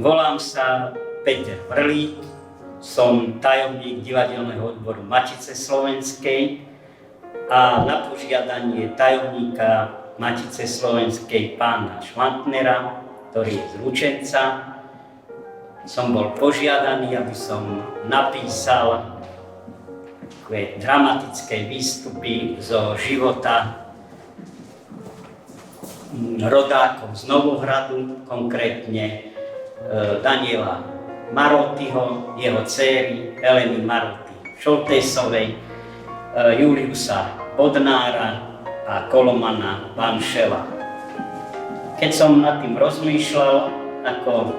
Volám sa Peter Vrlík, som tajomník divadelného odboru Matice slovenskej a na požiadanie tajomníka Matice slovenskej pána Švantnera, ktorý je z Lučenca, som bol požiadaný, aby som napísal také dramatické výstupy zo života rodákov z Novohradu, konkrétne Daniela Marotyho, jeho dcéry Eleny Maroty Šoltésovej, Juliusa Bodnára a Kolomana Banšela. Keď som nad tým rozmýšľal, ako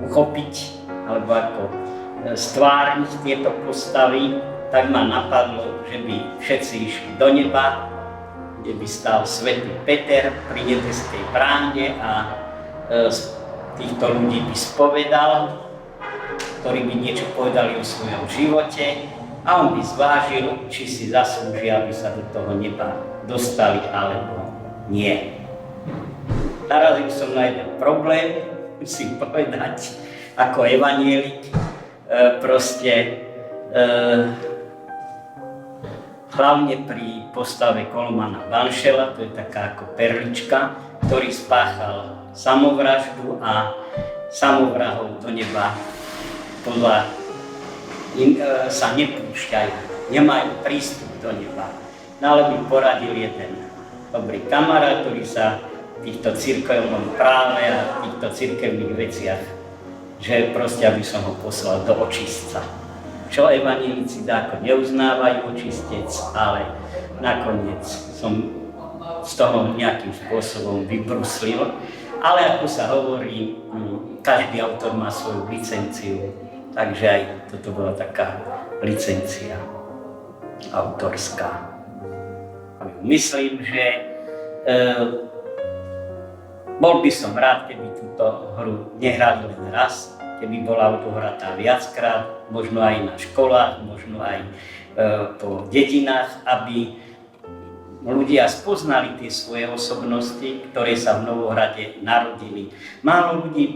uchopiť alebo ako stvárniť tieto postavy, tak ma napadlo, že by všetci išli do neba, kde by stál svätý Peter pri nebeskej bráne a týchto ľudí by spovedal, ktorí by niečo povedali o svojom živote a on by zvážil, či si zaslúžia, aby sa do toho neba dostali, alebo nie. Narazil som na jeden problém, musím povedať, ako evanjelik, hlavne pri postave Kolomana Banšela, to je taká ako perlička, ktorý spáchal samovraždu a samovrahov do neba sa nepúšťajú, nemajú prístup do neba. No ale mi poradil jeden dobrý kamarát, ktorý sa v týchto cirkevnom práve a v týchto cirkevných veciach, že proste aby som ho poslal do očistca. Čo evanjelici dáko neuznávajú očistec, ale nakoniec som z toho nejakým spôsobom vybruslil. Ale ako sa hovorí, každý autor má svoju licenciu, takže aj toto bola taká licencia autorská. Myslím, že bol by som rád, keby túto hru nehrali len raz, keby bola odohratá viackrát, možno aj na školách, možno aj po dedinách, aby ľudia spoznali tie svoje osobnosti, ktoré sa v Novohrade narodili. Málo ľudí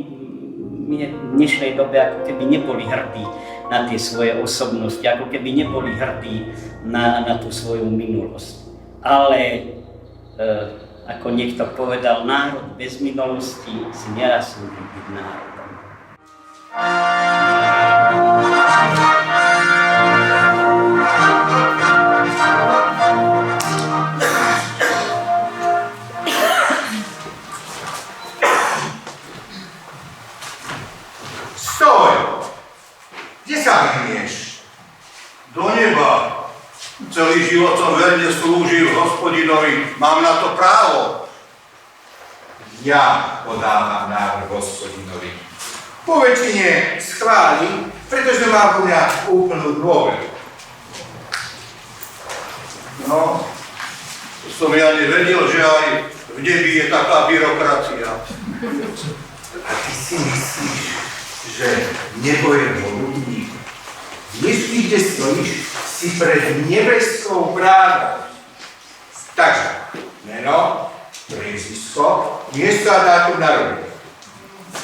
v dnešnej dobe ako keby neboli hrdí na tie svoje osobnosti, ako keby neboli hrdí na tú svoju minulosť. Ale ako niekto povedal, národ bez minulosti si nezaslúži byť národom. Do neba. Celý život som verne slúžil Hospodinovi. Mám na to právo. Ja podávam návrh Hospodinovi. Po väčšine schváli, pretože má vo mňa úplnú dôveru. No, som ja nevedel, že aj v nebi je taká byrokracia. A ty si myslíš, že nebo je ľudí? Vieš, kde stojíš, si pred nebeskou bránou. Takže, meno, priezvisko, miesto a dátum narodenia.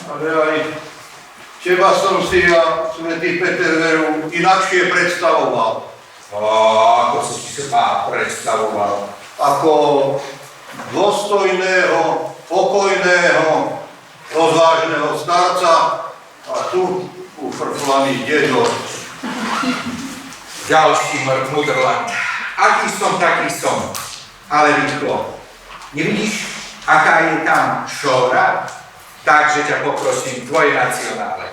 Ale aj teba som si ja, svätý Peter Veru, inakšie predstavoval. Ako si sa predstavoval? Ako dôstojného, pokojného, rozvážneho starca a tu ufrflaný dedo. Ďalší mudrland. Aký som, taký som. Ale rýchlo. Nevidíš, aká je tam šóra? Takže ťa poprosím, tvoje nacionále.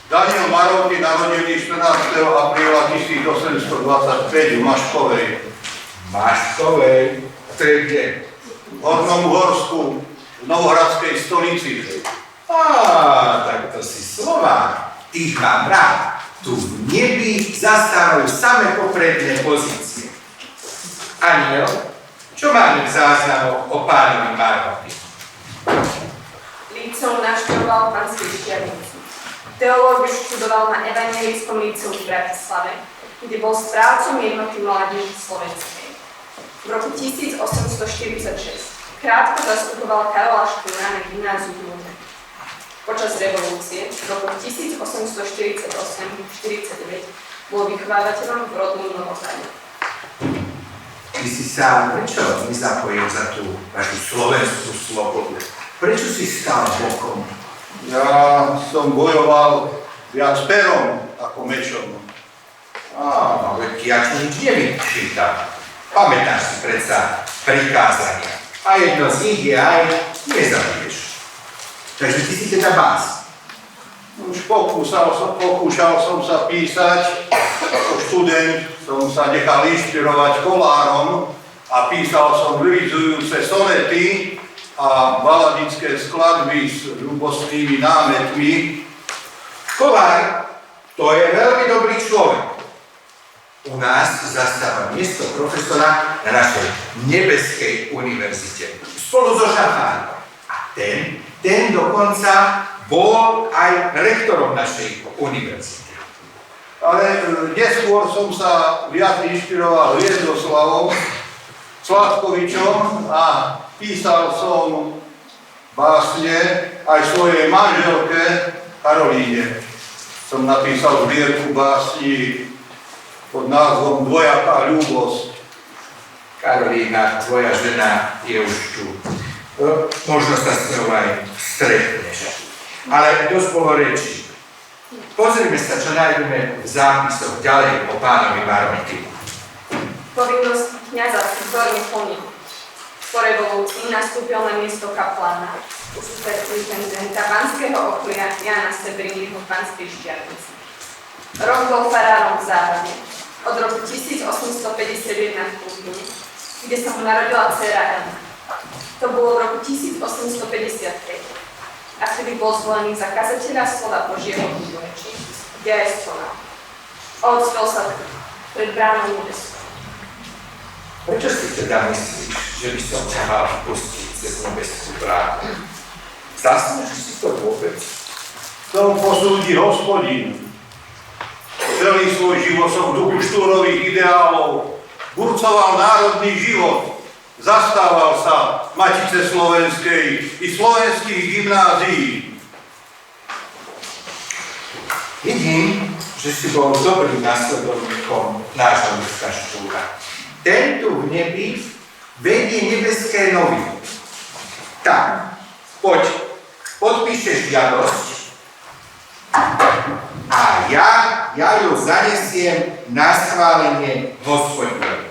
Daniel Maroty, narodený 14. apríla 1825 v Maškovej. Maškovej? To je kde? V Hornom Uhorsku, v Novohradskej stolici. Tak to si Slovák. Tých mám rád. Tu v nebi zastávajú samé popredné pozície. Aniel, čo máme v záznamoch o pánovi Maroty? Líceum navštevoval v Banskej Štiavnici. Teológiu študoval na Evanjelickom líceu v Bratislave, kde bol správcom jednoty mládeže slovenskej. V roku 1846 krátko zastupoval Karola Štúra na gymnáziu v Lune. Počas revolúcie v roku 1848-49 bol vychovávateľom v rodnom Novohrade. Ty si sa prečo nezapojil za tú vašu slovenskú slobodu? Prečo si stál bokom? Ja som bojoval viac perom ako mečom. Veď ja ti nič nevyčítam. Pamätáš si predsa prikázania. A jedno z nich je aj nezabiješ. Takže ty si teda bás. Už pokúšal som sa písať. Ako študent som sa nechal inšpirovať Kolárom a písal som lyrizujúce sonety a baladické skladby s ľubostnými námetmi. Kolár, to je veľmi dobrý človek. U nás zastáva miesto profesora na našej nebeskej univerzite. Spolu so Šafárikom. A ten dokonca bol aj rektorom našej univerzity. Ale neskôr som sa viac inšpiroval Hviezdoslavom Sladkovičom a písal som básne aj svojej manželke Karolíne. Som napísal zbierku básni pod názvom Dvojaká ľúbosť. Karolína, tvoja žena je už tu. Možno sa s ňou aj stretneš. Ale dosť bolo reči. Pozrime sa, čo nájdeme v zápisoch ďalej o pánovi Marotimu. Povinnosť kňaza si vzorne plnil. Po revolúcii nastúpil na miesto kaplána u superintendenta banského okolia Jána Sebriniho v Banskej Štiavnici. Rok bol farárom v Záhrade. Od roku 1851 v Kultúne, kde sa mu narodila dcéra Elena. To bolo v roku 1855 a vtedy bol zvolený za kazateľa slova Božieho v Dvoreči, kde aj skonal. Octol sa pred bránou nebesu. Prečo si teda myslíš, že by som ťa mal pustiť cez nebeskú bránu? Zaslúžiš si to vôbec? To posúdi Hospodin. Celý svoj život som v duchu štúrových ideálov burcoval národný život. Zastával sa Matice slovenskej i slovenských gymnázií. Vidím, že si bol dobrým následovníkom nášho mesta Štúra. Ten tu v nebi vedie nebeské noviny. Tak, poď, podpíšeš žiadosť a ja ju zanesiem na schválenie Hospodinovi.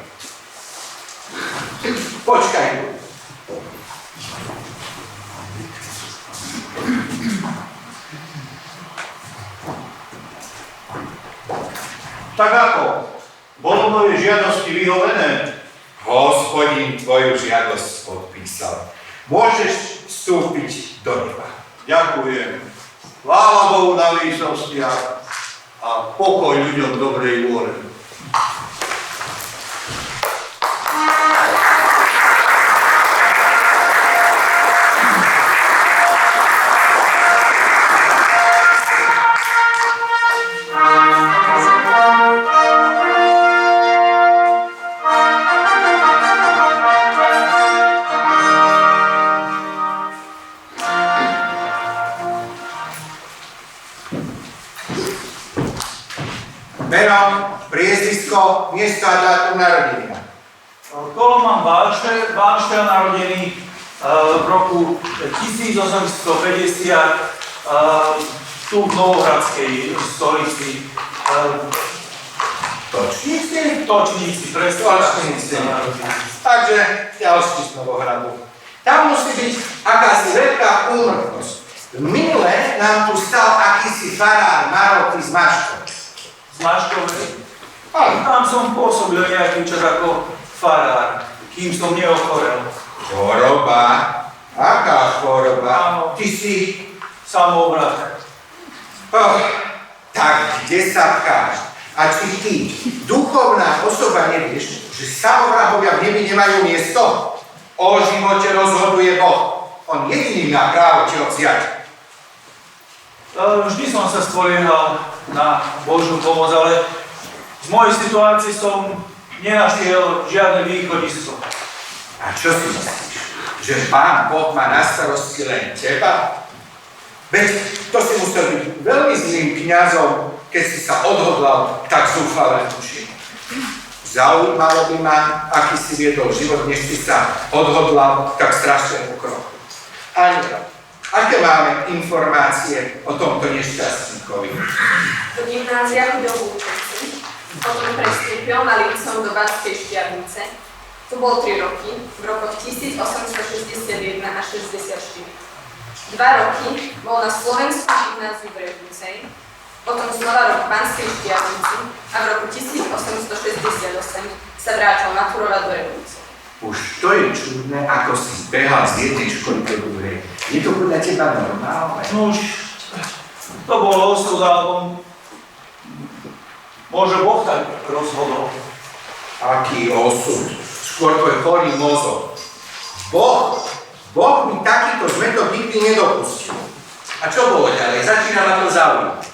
Počkaj tu. Tak ako? Bolo moje žiadosti vyhovené? Hospodin tvoju žiadosť podpísal. Môžeš vstúpiť do neba. Ďakujem. Chvála Bohu na výsostiach a pokoj ľuďom dobrej vôle. Meno, priezvisko, miesto a dátum narodenina. Koloman Bánštel, narodený v roku 1850 tu v Novohradskej stolici. Točníci? Točníci, presne. Točníci. Takže ďalší z Novohradu. Tam musí byť akási veľká úmrtnosť. Minule nám tu stal akýsi farár Maroty z Maškov. Z Maškovej. Ale Tam som pôsobil nejaký čas ako farár, kým som neochorel. choroba? Aká choroba? Áno. Ty si... Samovrat. Tak kde sa pcháš? A či ty, duchovná osoba, nevieš, že samovrahovia v nebi nemajú miesto? O živote rozhoduje Boh. On jediný má právo ti ho vziať. Vždy som sa spoliehal na Božiu pomoc, ale v mojej situácii som nenašiel žiadne východisko. A čo si myslíš? Že Pán Boh má na starosti len teba? Veď to si musel byť veľmi zlým kňazom, keď si sa odhodlal tak zúfale učiť. Zaujímalo by ma, aký si viedol život, než si sa odhodlal tak strašnému kroku. Aniel, aké máme informácie o tomto nešťastníkovi? Do gymnázia chodil v Lučenci, potom prestúpil na Líceum do Banskej Štiavnice. Tu bol 3 roky, v rokoch 1861 až 64. 2 roky bol na Slovenskom gymnáziu v Revúcej, potom znova rok v Banskej Štiavnici a v roku 1868 sa vrátil maturovať do Revúce. Už to je čudné, ako si behal z jednej školy do druhej. Je to podľa teba normálne? No už, to bol osud, alebo možno Boh tak rozhodol. Aký osud? Skôr tvoj chorý mozog. Boh mi takýto zmetok nikdy nedopustil. A čo bolo ďalej? Začína ma to zaujímať.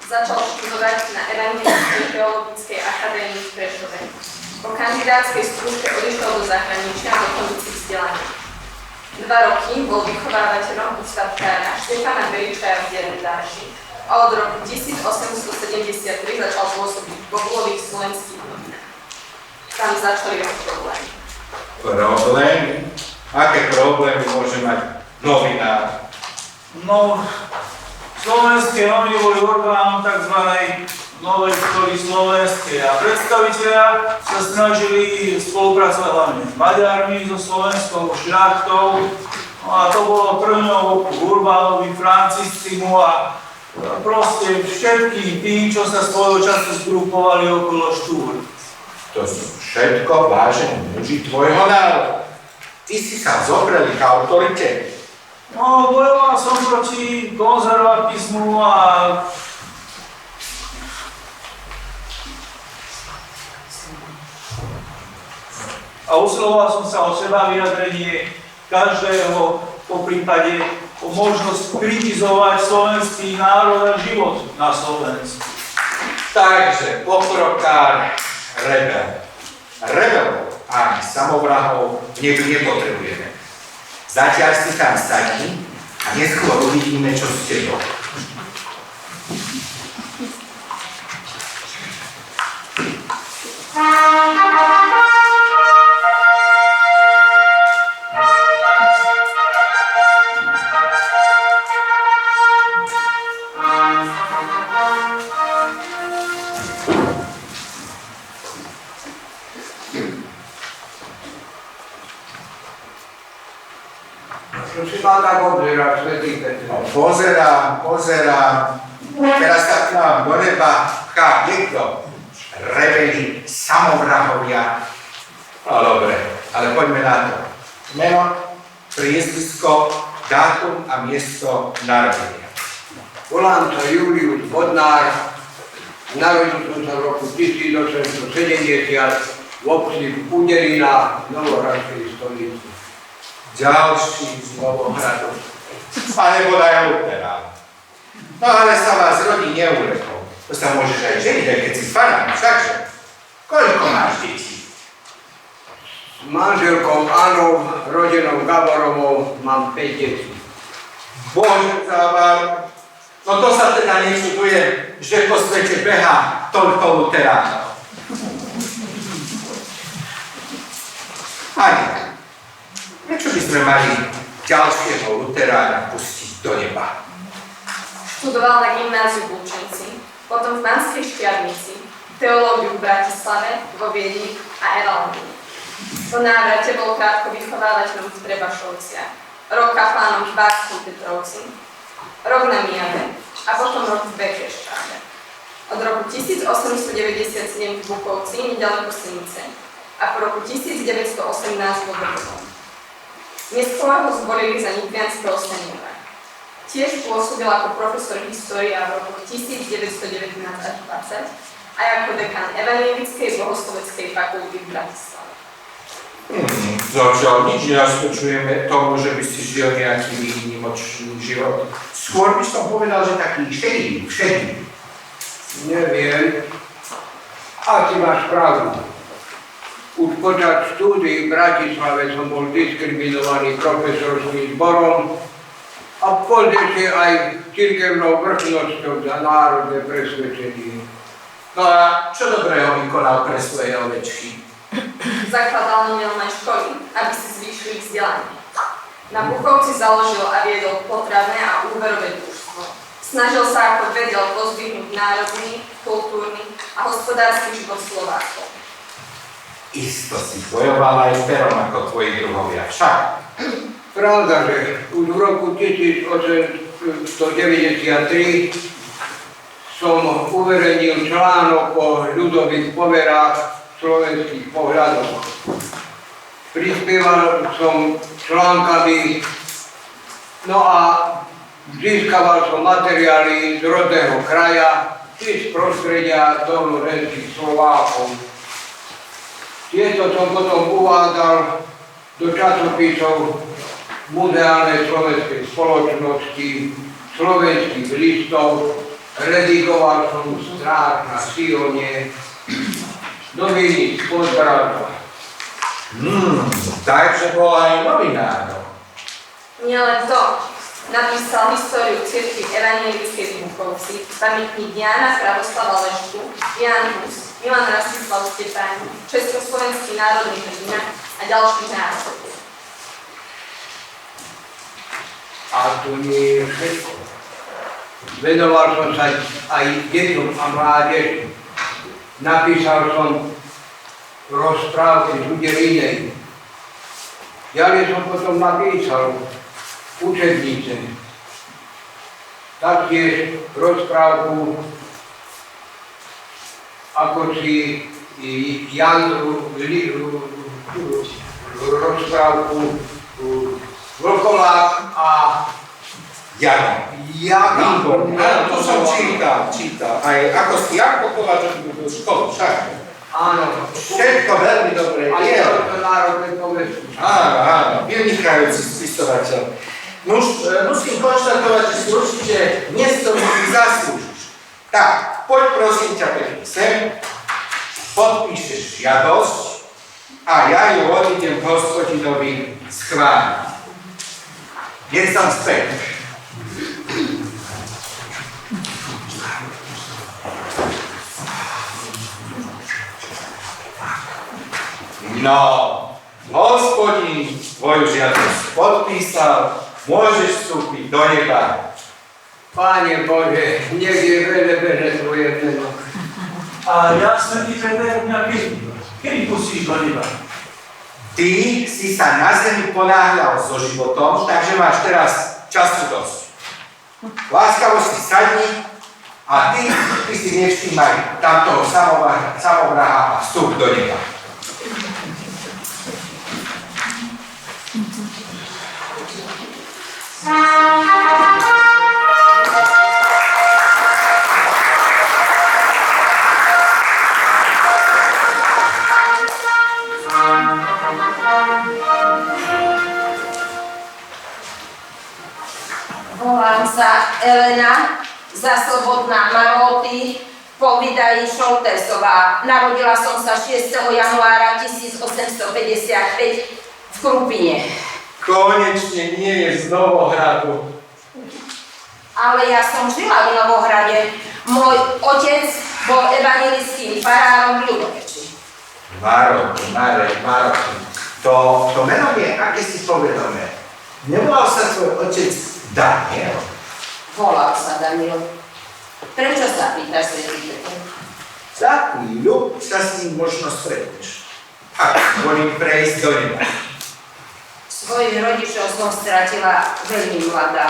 Začal študovať na Evangelickej teologickej akadémii v Prešove. Po kandidátskej skúške odišiel do zahraničia a dokončiť vzdelanie. 2 roky bol vychovávateľom ústavkára Štefana Beričaja v Derendáši a od roku 1873 začal pôsobiť v Bogulových slovenských novinách. Tam začali jeho problémy. Problémy? Aké problémy môže mať novinár? No, slovenské noviny boli orgánom tzv. Novej školy slovenskej a predstavitelia sa snažili spolupracovať hlavne s Maďarmi, so slovenskou šľachtou. No a to bolo Trňov, Urbánovi, Francistimu a proste všetkým tým, čo sa svojho času zgrupovali okolo Štúr. To sú všetko vážení muži tvojho národa. Ty si sa zoprel ich autorite. No, bojoval som proti konzervatizmu a usiloval som sa o seba vyjadrenie každého, po prípade o možnosť kritizovať slovenský národ a život na Slovensku. Takže pokrokár, rebel. Rebelov ani samovrahov nepotrebujeme. Zatiaľ si tam sadni a neskôr uvidíme, čo s tebou. Čo si mal tak obzerať, svätý Peter? No, pozerám. Teraz sa k nám do neba pchá niekto. Rebeli, samovrahovia. No dobre, ale poďme na to. Meno, priezvisko, dátum a miesto narodenia. Volám sa Julius Bodnár. Narodil som sa v roku 1870 v obci Uderina v Novohradskej stolici. Ďalší z Novohradu. A nebodaj luterán. No ale sa vás rodí neurekol. To sa môžeš aj ženiť, aj keď si farám, všakže. Koľko máš detí? S manželkou Anou, rodinou Gaborovou, mám 5 detí. Bože závar. No to sa teda nečudujem, že po svete behá toľko luteránov. Ani. Prečo by sme mali ďalšieho luterána pustiť do neba? Študoval na gymnáziu v Lučenci, potom v Banskej Štiavnici, teológiu v Bratislave, vo Viedni a Evalonii. Po návrate bol krátko vychovávateľom v Trebašovciach, rok kaplánom v Barskom Petrovci, rok na Mijave a potom rok v Bekešťave. Od roku 1897 v Bukovci, nedaleko Senice, a po roku 1918 vo Vrchovom. Neskôr ho zvolili za nitrianskeho seniora. Tiež pôsobil ako profesor histórie v roku 1919 až 20 a ako dekan Evangelickej bohosloveckej fakulty v Bratislave. Zatiaľ nič nenasvedčujeme tomu, že by si žil nejaký výnimočný život. Skôr by som povedal, že taký šedý. Neviem. Asi máš pravdu. Už počas štúdií v Bratislave som bol diskriminovaný profesorským zborom a pozrite aj cirkevnou vrchnosťou za národné presvedčenie. No a čo dobrého vykonal pre svoje ovečky? Zakladal nedelné školy, aby si zvýšili vzdelanie. Na Buchovci založil a viedol potravné a úverové družstvo. Snažil sa ako vedel pozdvihnúť národný, kultúrny a hospodársky život Slovákov. Isto si bojoval aj perom ako tvoji druhovia, však? Pravda, že už v roku 1893 som uverejnil článok o ľudových poverách slovenských pohľadov. Prispieval som článkami, no a získaval som materiály z rodného kraja či z prostredia dolnorenských Slovákov. Tieto som potom uvádzal do časopisov Muzeálnej slovenskej spoločnosti, slovenských listov, redigoval som stráž na Sione, noviny z Podbradova. Takže bol aj novinárom. Nielen to, napísal históriu cirkvi evanjelickej v Buchovci, pamätník Jána Pravoslava Leštu, Ján Hus, Milan Rastislav Stepáni, Československý národný hrdina a ďalších národov. A to nie je všetko. Venoval som sa aj deťom a mládeži. Napísal som rozprávky z Udelinej. Ďalej som potom napísal učebnice. Taktiež rozprávku, ako si Jan rozprávku Vlkolák a Jano. Jano. To som čítal. Aj ako si Janko Kováčok v školu, však? Áno. Všetko veľmi dobre A je. je to národné povestky. Áno, vynikajúci spisovateľ. No už musím konštatovať, že si určite miesto mi zaslúžiš. Tak, poď prosím ťa pekne sem, podpíšeš žiadosť a ja ju odídem hospodinovi schváliť. Nech som späť. No, hospodin tvoju žiadosť podpísal, môžeš vstúpiť do neba. Páne Bože, nech je veľa tvoje meno. A ja svätý Peter, mňa kedy pustíš do neba? Ty si sa na zemi ponáhľal so životom, takže máš teraz času dosť. Láskavo si sadni a ty si nevštímaj tamtoho samovraha a vstúp do neba. Volám sa Elena, Zaslobodná Maróty, po vydaní Šoltesová. Narodila som sa 6. januára 1855 v Krupine. Konečne nie je z Novohradu. Ale ja som žila v Novohrade. Môj otec bol evanjelickým farárom v Ľudopeči. Marek. To meno je aké si povedomé. Nevolal sa tvoj otec Daniel? Volal sa Daniel. Prečo sa pýtaš, svätý Peter? Za chvíľu sa s ním možno stretneš. Ak volím prejsť do neba. Svojich rodičov som stratila veľmi mladá.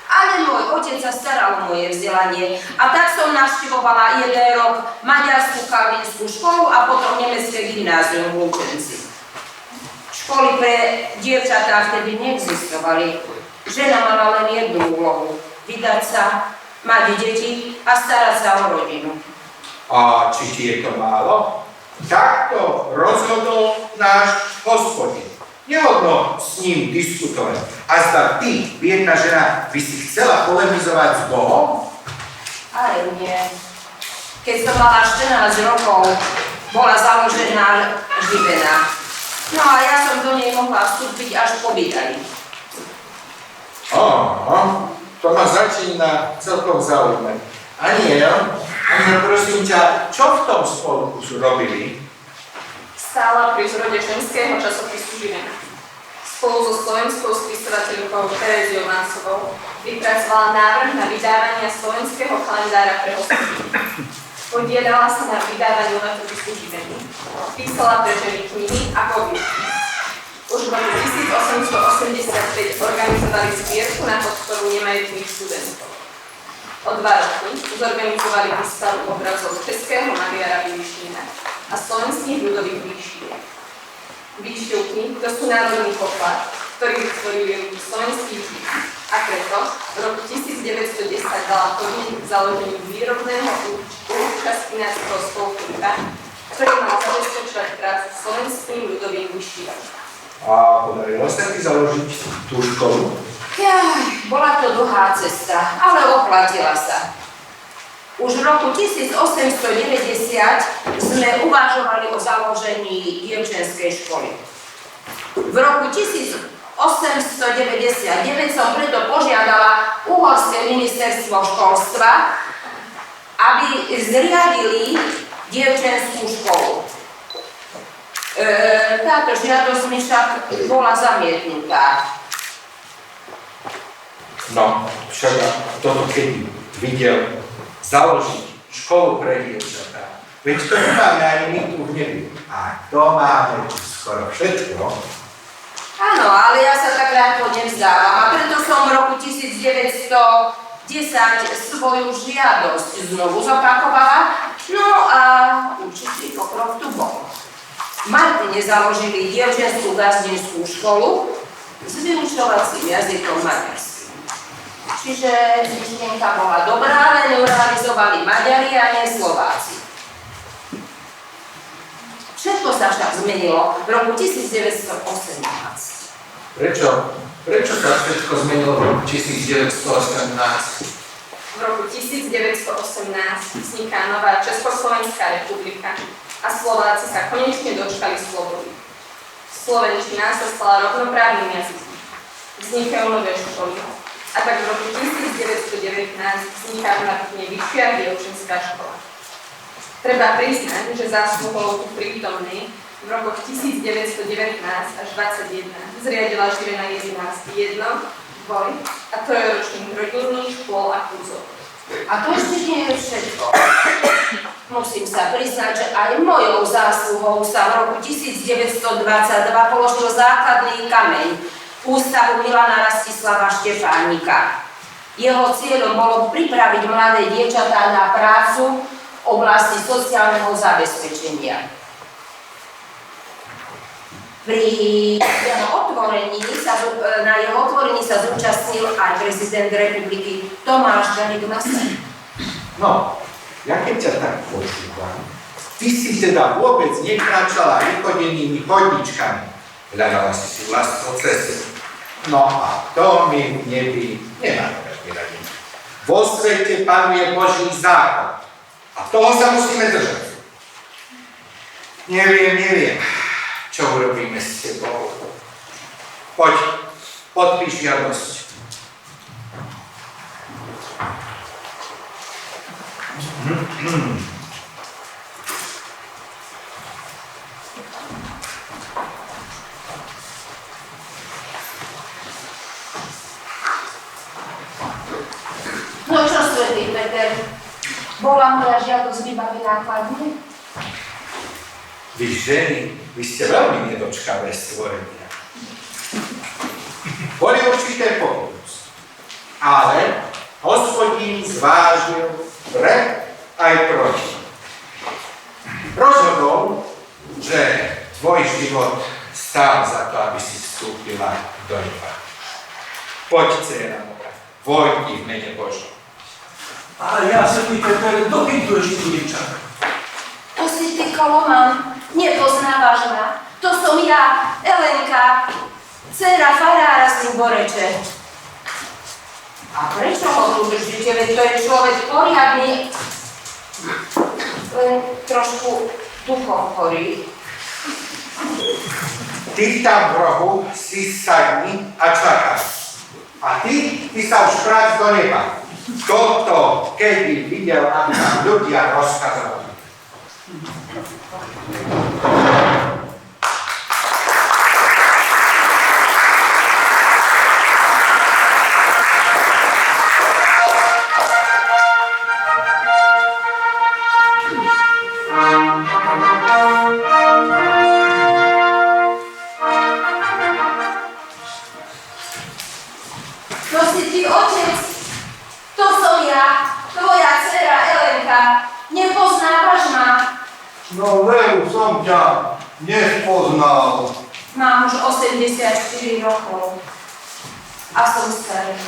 Ale môj otec sa staral o moje vzdelanie a tak som navštevovala 1 rok maďarskú kalvinskú školu a potom nemecké gymnázium v Lučenci. Školy pre dievčatá vtedy neexistovali. Žena mala len jednu úlohu. Vydať sa, mať deti a starať sa o rodinu. A či ti je to málo? Takto rozhodol náš Hospodin. Nehodno s ním diskutovať. A zda ty, biedna žena, by si chcela polemizovať s Bohom? Ale nie. Keď som mala 14 rokov, bola založená živená. No a ja som do nej mohla vstúpiť až po vydaní. To ma začína celkom zaujímať. Aniel, prosím ťa, čo v tom spolku robili? Stála pri zrode ženského časopisu Živena. Spolu so slovenskou spisovateľkou Tereziou Mancovou vypracovala návrh na vydávanie slovenského kalendára pre hospodyne. Podielala sa na vydávaní letopisu Živeny. Písala pre ženy knihy a poviedky. Už v roku 1885 organizovali zbierku na podporu nemajetných študentov. O 2 roky zorganizovali výstavu obrazov českého maliara Vyšína a slovenských ľudových výšiek. Výšivky to sú národný poklad, ktorý vytvorili slovenský žid. A preto v roku 1910 dala podnet k založeniu výrobného účastinárskeho spolku, ktorý mal zabezpečovať prácu slovenským ľudovým výšikom. A podarilo sa ti založiť tú školu? Bola to dlhá cesta, ale oplatila sa. Už v roku 1890 sme uvažovali o založení dievčenskej školy. V roku 1899 som preto požiadala Uhorské ministerstvo školstva, aby zriadili dievčenskú školu. Táto žiadosť mi však bola zamietnutá. No, však toto keď videl založiť školu pre dievčatá. Veď to nemáme ani my tu v nebi. A to máme skoro všetko. Áno, ale ja sa tak ľahko nevzdávam a preto som v roku 1910 svoju žiadosť znovu zopakovala, no a určitý pokrok tu bol. V Martine založili dievčenskú gazdinskú školu s vyučovacím jazykom maďarským. Čiže myšlienka bola dobrá, len ju realizovali Maďari a nie Slováci. Všetko sa však zmenilo v roku 1918. Prečo sa všetko zmenilo v roku 1918? V roku 1918 vzniká nová Československá republika a Slováci sa konečne dočkali slobody. Slovenčina sa stala rovnoprávnym jazykom. Vznikajú nové školy. A tak v roku 1919 vzniká v Martine vyššia dievčenská škola. Treba priznať, že zásluhou tu prítomnej v rokoch 1919 až 21 zriadila Živena 11 dvoj a trojročných rodinných škôl a kurzov. A to ešte nie je všetko. Musím sa priznať, že aj mojou zásluhou sa v roku 1922 položil základný kameň Ústavu Milana Rastislava Štefánika. Jeho cieľom bolo pripraviť mladé dievčatá na prácu v oblasti sociálneho zabezpečenia. Na jeho otvorení sa zúčastnil aj prezident republiky Tomáš Garrigue Masaryk. No, ja keď ťa tak počúvam, ty si teda vôbec nekráčala vychodenými chodničkami. Hľadala si vlastnú cestu. No a to my v nebi nemáme každý radím. Vo svete panuje Boží zákon. A toho sa musíme držať. Neviem, čo urobíme s tebou. Poď, podpíš žiadosť. No čo, svätý Peter, bola moja žiadosť vybavená kladne? Vy ženy, vy ste veľmi nedočkavé stvorenia. Boli určité pokusy, ale Hospodín zvážil pre aj proti. Rozhodol, že tvoj život stál za to, aby si vstúpila do neba. Poď, dcéra moja, vojdi v mene Božom. Ale ja, svätý Peter, dokým tu ešte budem čakať? To si ty, Koloman, nepoznávaš ma. To som ja, Elenka, dcéra farára z Ľuboreče. A prečo ho tu držíte, veď to je človek poriadny, len trošku duchom chorý. Ty tam v rohu si sadni a čakáš. A A ty sa už prác do neba. Toto, keby videl, aby nám ľudia rozkazovali. To si ty, otec, to som ja, tvoja dcera Elenka. Nepoznávaš ma? No veru som ťa nespoznal. Mám už 84 rokov a som starý.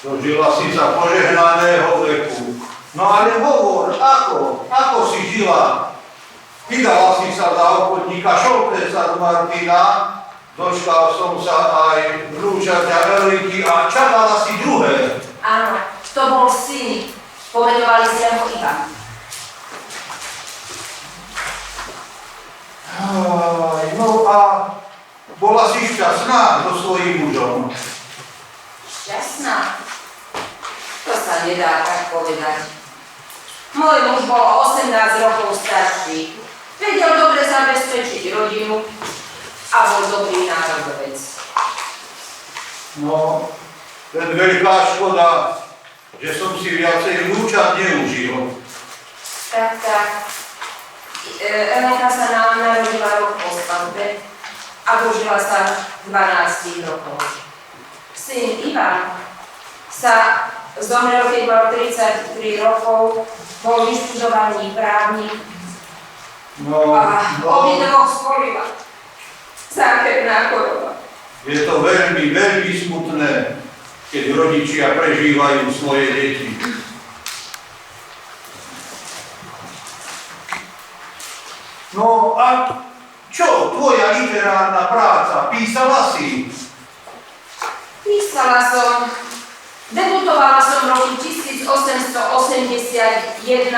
Dožila si sa požehnaného veku. No ale hovor, ako si žila? Vydala si sa za obchodníka Šoltésa z Martina, dočkal som sa aj vnúčaťa Elinky a čakala si druhé. Áno, to bol syn. Pomenovali si ho Ivan. No a bola si šťastná so svojím mužom. Šťastná? To sa nedá tak povedať. Môj muž bol 18 rokov starší. Vedel dobre zabezpečiť rodinu a bol dobrý národovec. No, len veľká škoda, že som si viacej vnúčat neužil. Tak. Elenka sa nám narodila rok po svadbe a dožila sa 12 rokov. Syn Ivan sa zomrel, keď mal 33 rokov, bol vyštudovaný právnik a obidvoch spolila zákerná choroba. Je to veľmi, veľmi smutné, keď rodičia prežívajú svoje deti. No a čo, tvoja literárna práca? Písala si? Písala som, debutovala som v roku 1881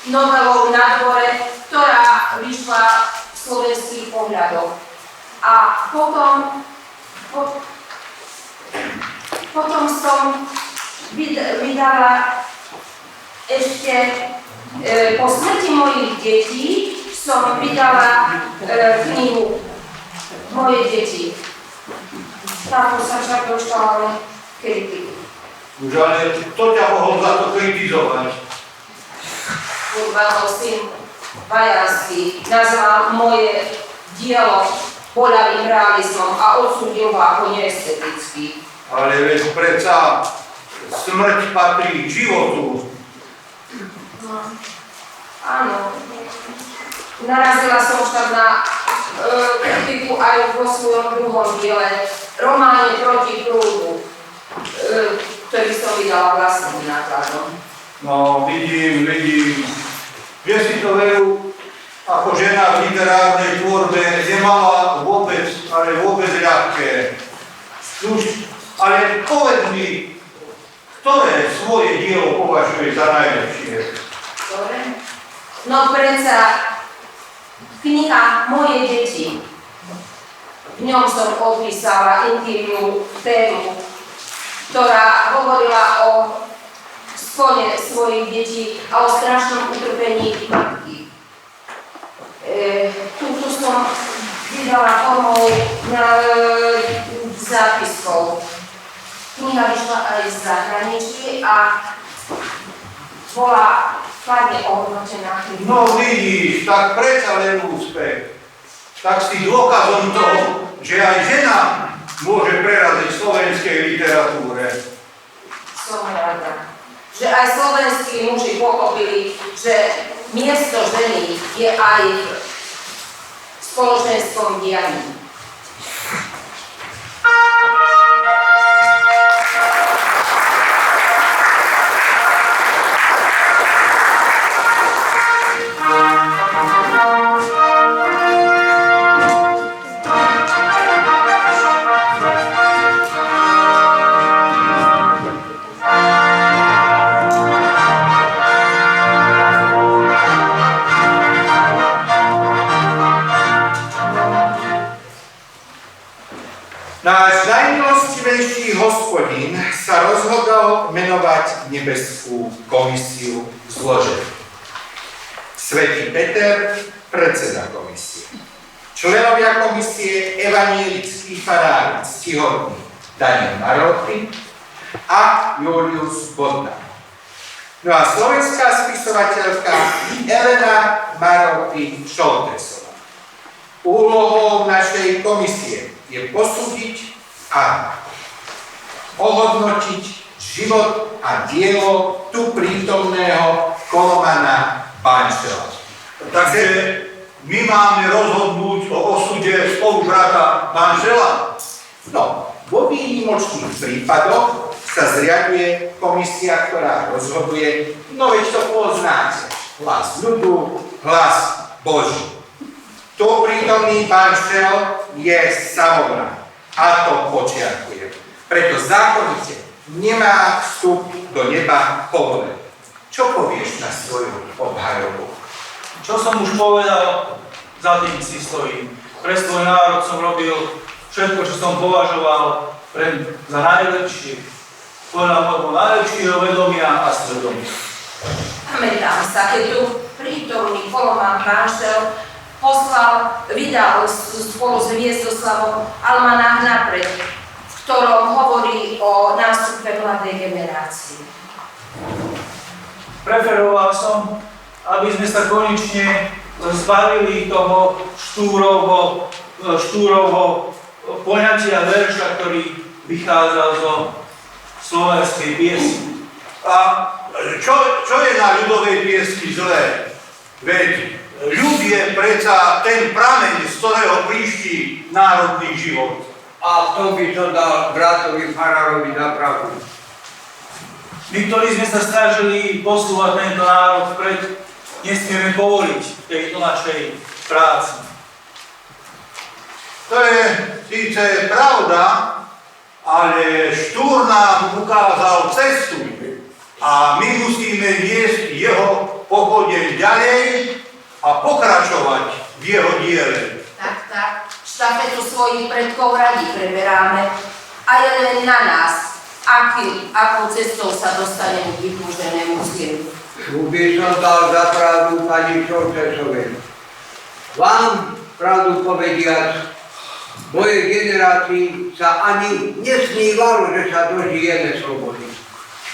novelou Na dvore, ktorá vyšla v Slovenských pohľadoch. A potom som vydala ešte po smrti mojich detí som vydala knihu Moje deti. Táto sa však dostala kritiku. Už ale kto ťa mohol za to kritizovať? Urbanov syn Vajanský nazval moje dielo boľavým realizmom a odsúdil ho ako neestetický. Ale veď predsa smrť patrí k životu. No, áno. Narazila som však na kritiku aj vo svojom druhom diele, románe Proti prúdu, ktorý som vydala vlastným nákladom. No, vidím. Že si to veru ako žena v literárnej tvorbe nemala vôbec ľahké. Už, ale povedz mi, ktoré svoje dielo považuješ za najlepšie? Dobre? No predsa kniha Moje deti. V ňom som opísala intimnú tému, ktorá hovorila o skone svojich detí a o strašnom utrpení matky. Túto som vydala formou zápiskov. Kniha vyšla aj z zahraničí a bola kladne ohodnotená. No vidíš, tak predsa len úspech. Tak si dôkazom toho, že aj žena môže preraziť v slovenskej literatúre. Som rada, že aj slovenskí muži pochopili, že miesto ženy je aj v spoločenskom dianí. Náš najmilostivejší Hospodin sa rozhodol menovať nebeskú komisiu zloženú. Svätý Peter, predseda komisie. Členovia komisie evanielický farár ctihodný Daniel Marotti a Julius Bodnar. No a slovenská spisovateľka Elena Marotti Šoltesová. Úlohou našej komisie je posúdiť a ohodnotiť život a dielo tu prítomného Kolomana Banšela. Takže my máme rozhodnúť o osude spolubrata Banšela? No, vo výnimočných prípadoch sa zriaduje komisia, ktorá rozhoduje, no veď to poznáte, hlas ľudu, hlas Boží. Tu prítomný Banšel je samovran, a to počiarkujem. Preto zákonite nemá vstup do neba povolený. Čo povieš na svoju obhajobu? Čo som už povedal, za tým si stojím. Pre svoj národ som robil všetko, čo som považoval za najlepšie. Podľa môjho najlepšieho vedomia a svedomia. Pamätám sa, keď tu prítomný Koloman Banšel vydal spolu s Hviezdoslavom almanách napred, v ktorom hovorí o nástupe mladej generácie. Preferoval som, aby sme sa konečne zbavili toho štúrovho poňatia verša, ktorý vychádzal zo slovenskej piesy. A čo je na ľudovej piesni zlé? Veď ľud je predsa ten prameň, z ktorého príští národný život. A v tom by som dal bratovi farárovi za pravdu. My, ktorí sme sa snažili posúvať tento národ vpred, nesmieme povoliť tejto našej práci. To je síce pravda, ale Štúr nám ukázal cestu a my musíme viesť jeho pochodeň ďalej a pokračovať v jeho diele. Tak, štafetu svojich predkov radi preberáme a je len na nás, akou cestou sa dostaneme k vypúženému cieľu. Tu by som dal za pravdu pani Šoltesovej. Vám, pravdu povediac, mojej generácii sa ani nesnívalo, že sa dožijeme slobody.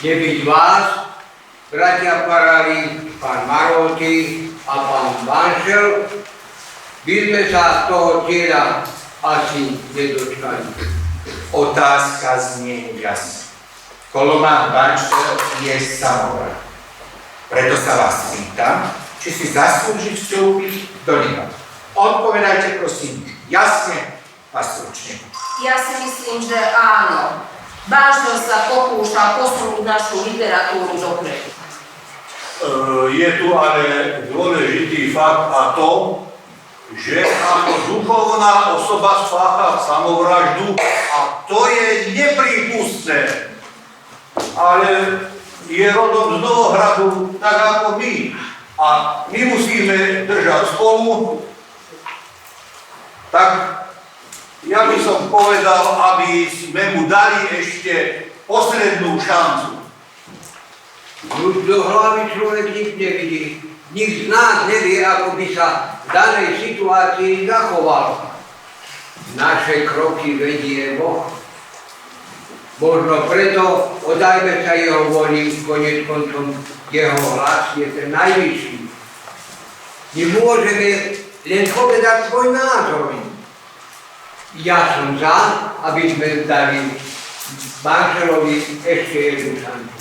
Nebyť vás, bratia farári, pán Marotti a pán Banšel, by sme sa toho cieľa asi nedočkali. Otázka znie jasne. Koloman Banšel je samovran. Preto sa vás pýtam, či si zaslúži vstúpiť do neba. Odpovedajte prosím jasne a stručne. Ja si myslím, že áno. Banšel sa pokúšal posunúť našu literatúru dopredu. Je tu ale dôležitý fakt a to, že ako duchovná osoba spácha samovraždu a to je neprípustné. Ale je rodom z Novohradu tak ako my a my musíme držať spolu. Tak ja by som povedal, aby sme mu dali ešte poslednú šancu. Už do hlavy človek nič nevidí. Nik z nás nevie, ako by sa v danej situácii zachoval. Naše kroky vedie Boh. Možno preto oddajme sa jeho voli, konec koncom jeho hlas je ten najvyšší. My môžeme len povedať svoj názor. Ja som za, aby sme dali Banšelovi ešte jednu šancu.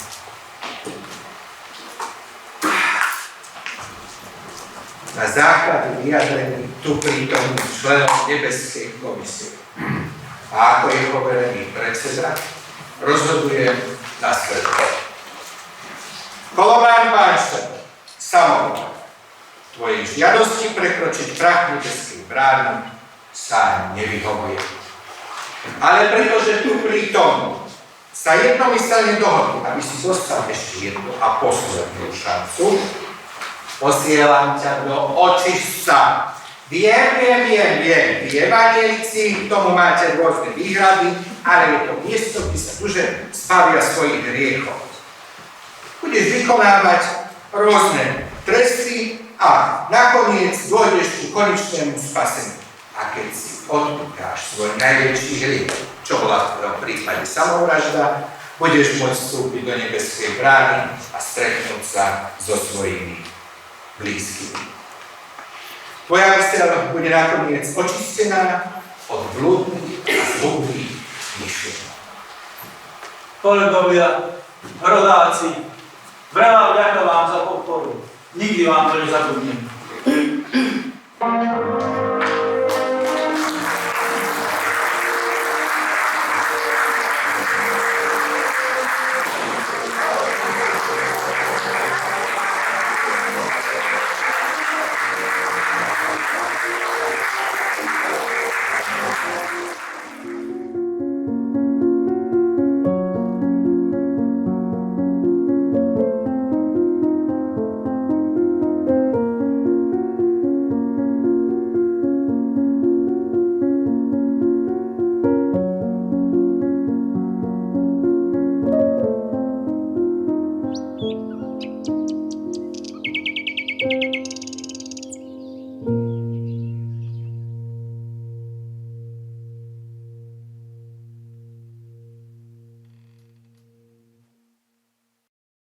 Na základe vyjadrení tu prítomných členov nebeskej komisie a ako je poverený predseda, rozhoduje nasledovne. Koloman Banšel, samovran, tvojej žiadosti prekročiť prach nebeským bránom sa nevyhovuje. Ale pretože tu prítomní sa jednomyselne dohodli, aby si dostal ešte jednu a poslednú šancu, posielam ťa do očistca Viem, vy evanjelici, k tomu máte rôzne výhrady, ale je to miesto, kde sa duše zbavia svojich hriechov. Budeš vykonávať rôzne tresty a nakoniec dôjdeš ku konečnému spaseniu. A keď si odpúkáš svoj najväčší hriech, čo bola v tvojom prípade samovražda, budeš môcť vstúpiť do nebeskej brány a stretnúť sa so svojimi blízkymi. Tvoja myseľ bude nakoniec očistená od blúdnych a zlúbnych myšlienok. Kolegovia, rodáci, veľa vďaka vám za podporu. Nikdy vám to nezabudnem.